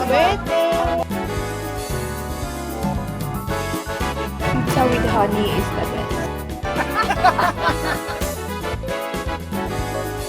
birthday! Pizza with honey is the best.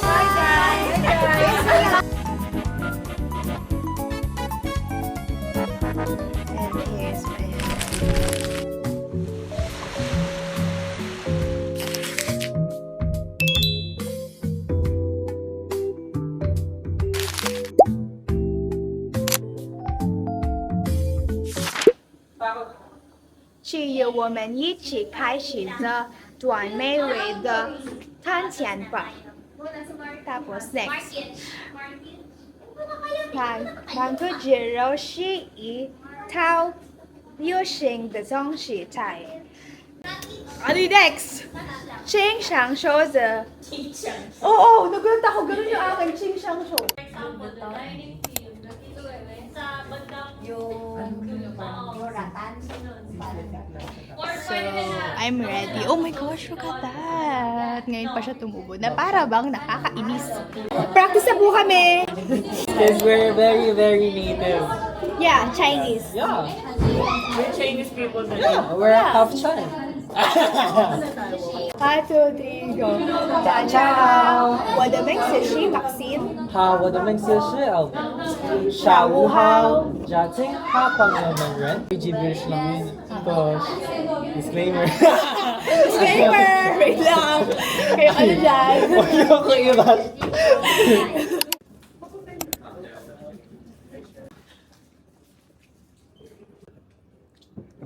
Hi guys! And here's my去由我们一起开始这短美味的探险吧。Tapos next, bạn cứ chỉ rau xí ý thao lưu hành的东西在。Ano next? 清享受着。Oo, nagulat ako. Ganun yung akin, 清享受。So, I'm ready. Oh my gosh, look at that. Ngayon pa siya tumubo na para bang nakakainis. Practice na po kami. Because we're very, very native. Yeah, Chinese. Yeah. We're Chinese people. Yeah, we're half Chinese. 1, 2, 3, go. 大家好，我的名字是 Maxine。好，我的名字是 Alvin。下午好，家庭好朋友们人。Gibberish lang yun. Tapos, disclaimer. Disclaimer! Wait lang. Kayo ano dyan? Huwag niyo ako i-bash.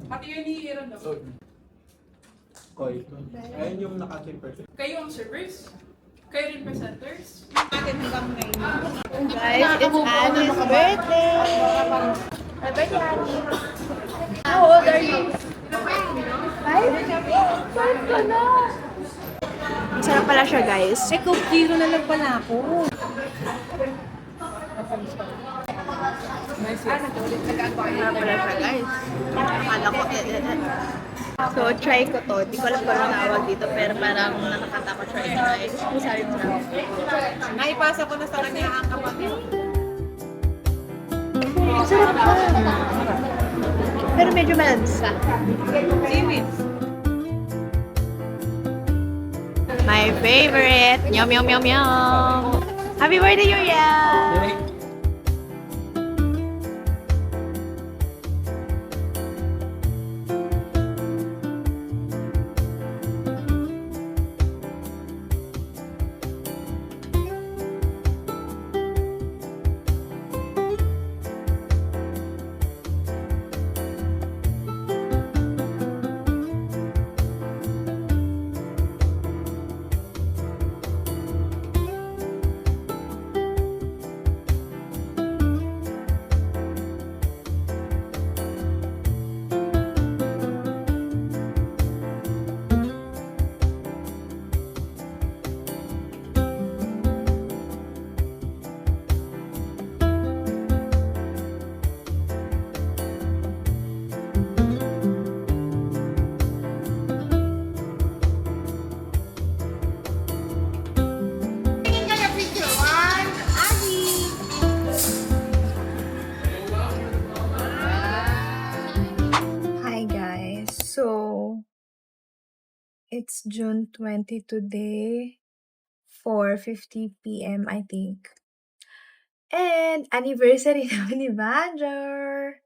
Pati yun ni-iran daw. Koy. Ayun yung naka-perfect. Kayo ang servers? Kayo rin presenters? Atin hanggang ngayon. Guys, it's Annie's birthday. Happy birthday, Annie. How old are you? 5? 5 ka na. Sarap pala siya, guys. Eh, kukiro na lang pala ako. Sarap pala siya, guys. Akala ko, So, try ko to. Di ko alam kung ano tawag dito, pero parang nakakatakot siya i-try. Sorry mo na. Naipasa ko na sa kanya ang kapatid. Sarap siya. Pero medyo malansa. Seaweed. My favorite! Yum, yum, yum, yum! Happy birthday, Uriel! It's June 20 today, 4:50 p.m. I think. And anniversary naman ni Badger.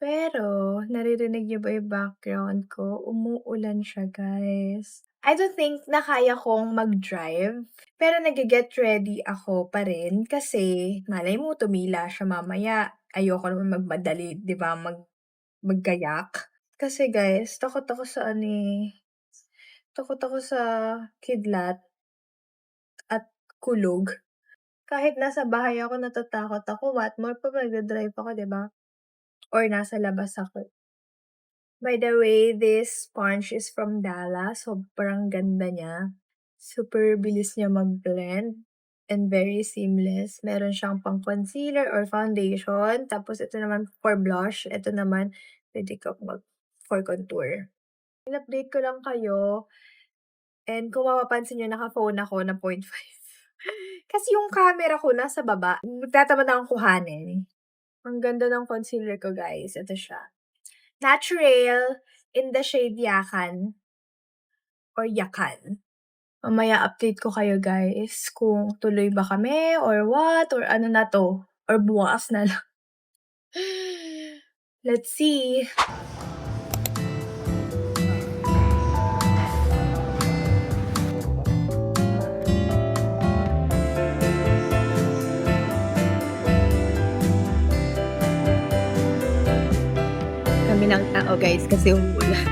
Pero, naririnig niyo ba yung background ko? Umuulan siya, guys. I don't think na kaya kong mag-drive. Pero nag-get ready ako pa rin kasi malay mo tumila siya mamaya. Ayoko naman magmadali, 'di ba? Maggayak. Kasi guys, takot ako sa takot ako sa kidlat at kulog. Kahit nasa bahay ako natatakot ako, what more pa nagda-drive ako, 'di ba? Or nasa labas ako. By the way, this sponge is from Dallas. Sobrang ganda niya. Super bilis niya mag-blend and very seamless. Meron siyang pang concealer or foundation. Tapos ito naman for blush. Ito naman, pwede ka for contour. In-update ko lang kayo. And kung mapapansin nyo, naka-phone ako na 0.5. Kasi yung camera ko nasa baba. Magtatamad akong kuhanin. Ang ganda ng concealer ko, guys. Ito siya. Natural in the shade Yakan or Yakan. Mamaya update ko kayo, guys, kung tuloy ba kami or what or ano na 'to or bukas na lang. Let's see. Kami ng tao guys kasi umulan.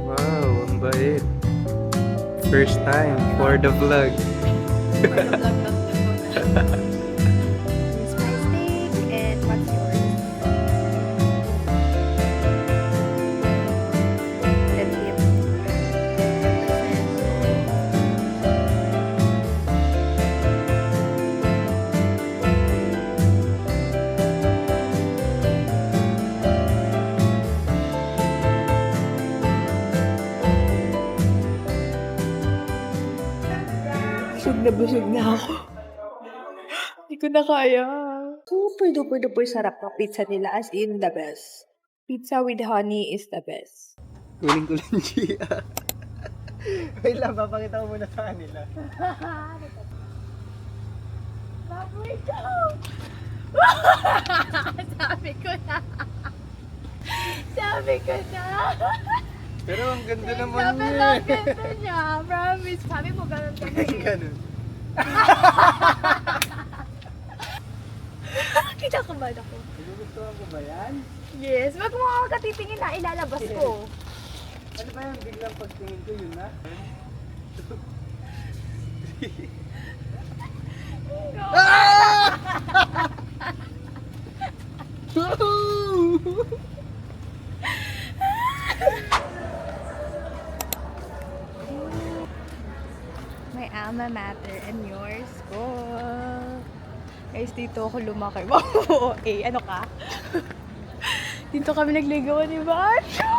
Wow, ang bait. First time for the vlog. Here's my steak and what's yours? Let's see. Busog na ako. Hindi ko na kaya. Super duper duper sarap ng pizza nila, as in the best. Pizza with honey is the best. Kuling-kuling Gia. Wait lang, papakita ko muna sa kanila. Baboy ko! Sabi ko na. Sabi ko na. Pero ang ganda naman Sabi niya. na, ganda niya. Promise. Sabi mo, ganun ka na. Ganun. Kinakabahan ako. Nagugustuhan ko ba yan? Yes. Wag mo ako katitingin na ilalabas ko. Ano ba yung biglang pagtingin ko yun na? My alma mater and your school. Guys, dito ako lumaki. Wow, eh, ano ka? Dito kami nagligawan ni Bacho!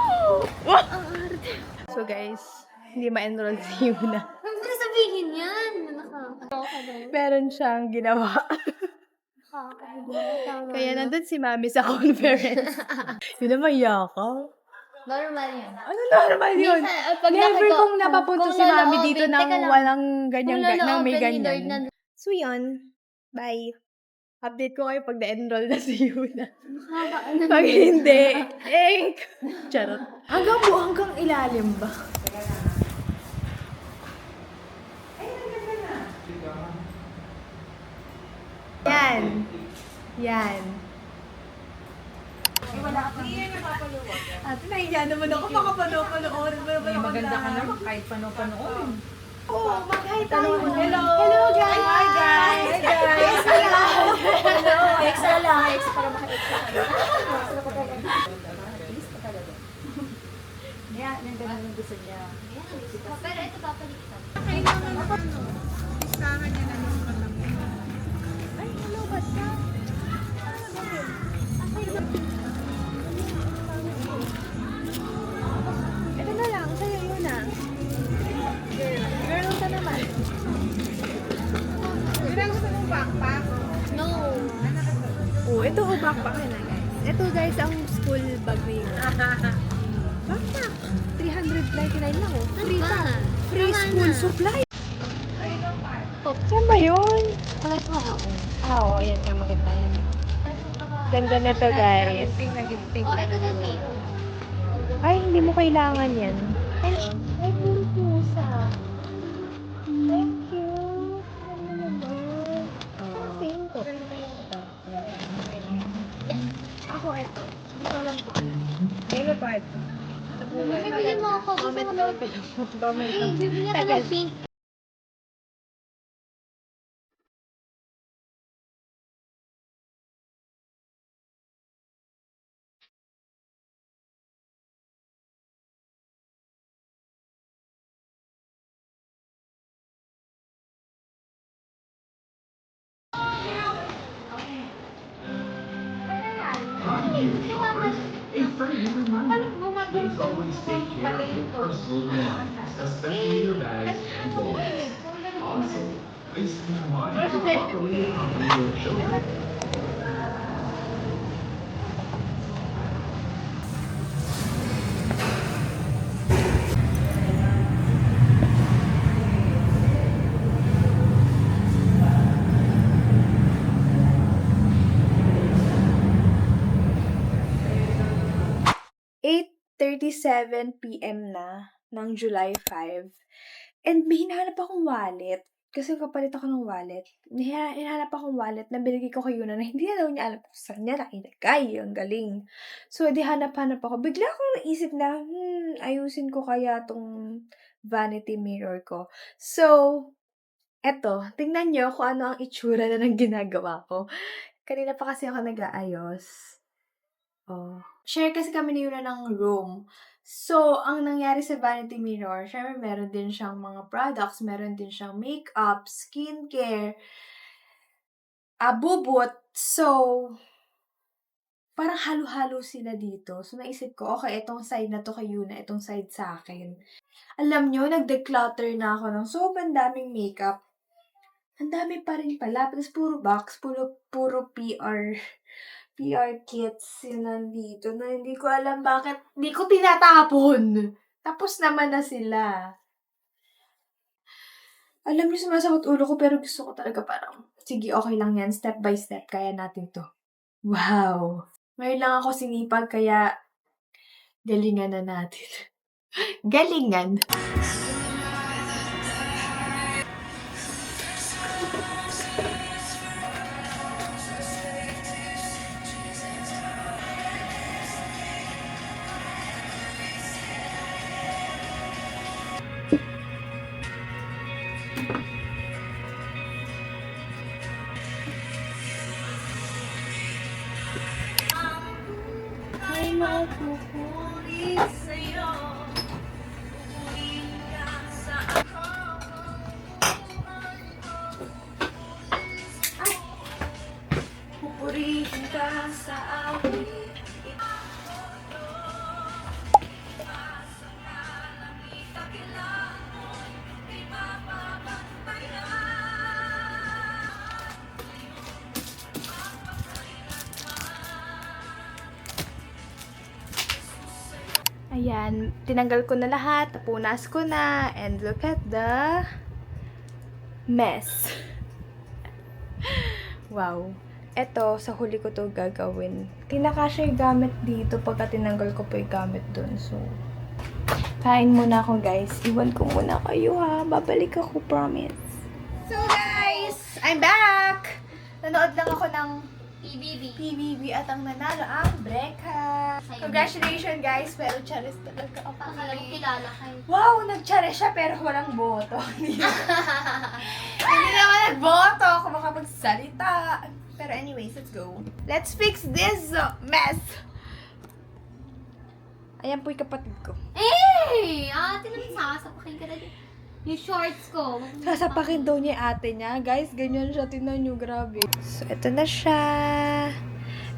So guys, hindi ma-enroll si Yuna. Huwag mo na sabihin yan. Meron siyang ginawa. Kaya nandun si Mami sa conference. Yun naman yakaw. Normal yan. Ano normal yun? Minsan, pag Never nakita- kong napapunta kung si Mami loloobin, dito teka nang lang. walang ganyan, Kung nang may loloobin ni Lord ganyan. na- So yun, bye. Update ko kayo pag na-enroll na si Yuna. Pag hindi, charot. Hanggang ilalim ba? Yan. Yan. Ate, nahiya naman ako makapanood-panoorin mo naman ako. Maganda ka naman kahit pano-panoorin. Oo, mag-hi tayo. Hello! Hello, guys! Hi, guys! Hi, guys! Hello! Extra lang. Extra para maka-extra kayo. Yan, yung ganun yung gusto niya. Pero ito papalitan. Listahan niya na yung malamig. Ay, hello, basta. Ito na lang, sa'yo yun na. Girl ka naman. Yun ang gusto mong backpack. No. Oh, ito ho, backpack na guys. Ito guys, ang school bag na yun. Backpack. 399 lang oh. Free Ano ba? pa. Free Tama school na. supply. Saan ba yun? Wala ko ako. Oo, yan nga maganda yan. Ganda na to guys. Gifting na gifting. Oh, ito na dito. Ay, hindi mo kailangan yan. Ay, puro pusa. Thank you. Ano naman? Thank you. Ako, ito. Ito lang po. Ano pa ito? Bibili mo ako. Gusto mo na. Bibili ako ng pink. Alam mo, magagawa ko pala ito. especially your bags and wallets. Also, please keep in mind to properly accompany your children. 8:37 PM na ng July 5. And may hinahanap akong wallet. Kasi kapalit ako ng wallet. May hinahanap akong wallet na binigay ko kay Yuna na hindi na daw niya alam kung saan niya nailagay. Ang galing. So, di hanap-hanap ako. Bigla akong naisip na, ayusin ko kaya tong vanity mirror ko. So, eto, tingnan nyo kung ano ang itsura na ng ginagawa ko. Kanina pa kasi ako nag-aayos. Oh. Share kasi kami ni Yuna ng room. So, ang nangyari sa vanity mirror, syempre meron din siyang mga products, meron din siyang makeup, skincare, bubot. So, parang halo-halo sila dito. So, naisip ko, okay, itong side na to kay Yuna, itong side sa akin. Alam nyo, nag-declutter na ako ng sobrang daming makeup. Ang dami pa rin pala. Tapos puro box, puro PR kits yun nandito na hindi ko alam bakit hindi ko tinatapon. Tapos naman na sila. Alam niyo, sumasakot ulo ko pero gusto ko talaga parang, sige, okay lang yan. Step by step, kaya natin to. Wow! Ngayon lang ako sinipag kaya galingan na natin. Galingan! Ay, magpupuri sa'yo. Pupurihin ka sa ako. Ay! Pupurihin ka sa akin. Ayan, tinanggal ko na lahat, napunas ko na, and look at the mess. Wow. Eto, sa huli ko to gagawin. Kinakasya yung gamit dito pagka tinanggal ko po yung gamit dun. So, kain muna ako, guys. Iwan ko muna kayo, ha. Babalik ako, promise. So, guys, I'm back! Nanood lang ako ng PBB at ang nanalo ang Breka. Congratulations, guys. Pero charis talaga ako. Alam ko kilala kayo. Wow, nag-charis siya pero walang boto. Hindi naman nagboto. Ako makapagsalita. Pero anyways, let's go. Let's fix this mess. Ayan po yung kapatid ko. Eh! Ate naman sasapakin ka na din. Yung shorts ko. Sasapakin daw niya yung ate niya. Guys, ganyan siya. Tingnan niyo, grabe. So, ito na siya.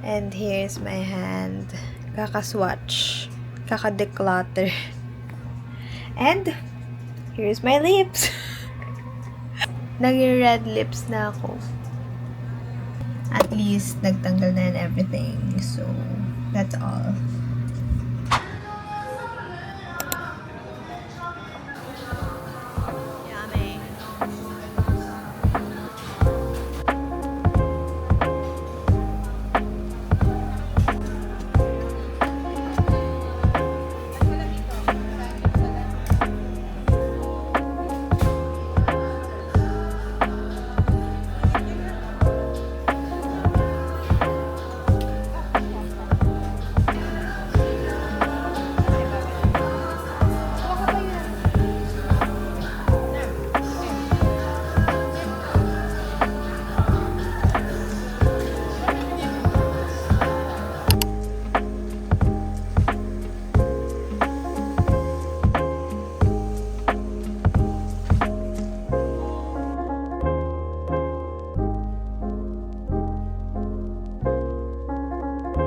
And here's my hand. Kakaswatch. Kakadeclutter. And here's my lips. Naging red lips na ako. At least, nagtanggal na and everything. So, that's all.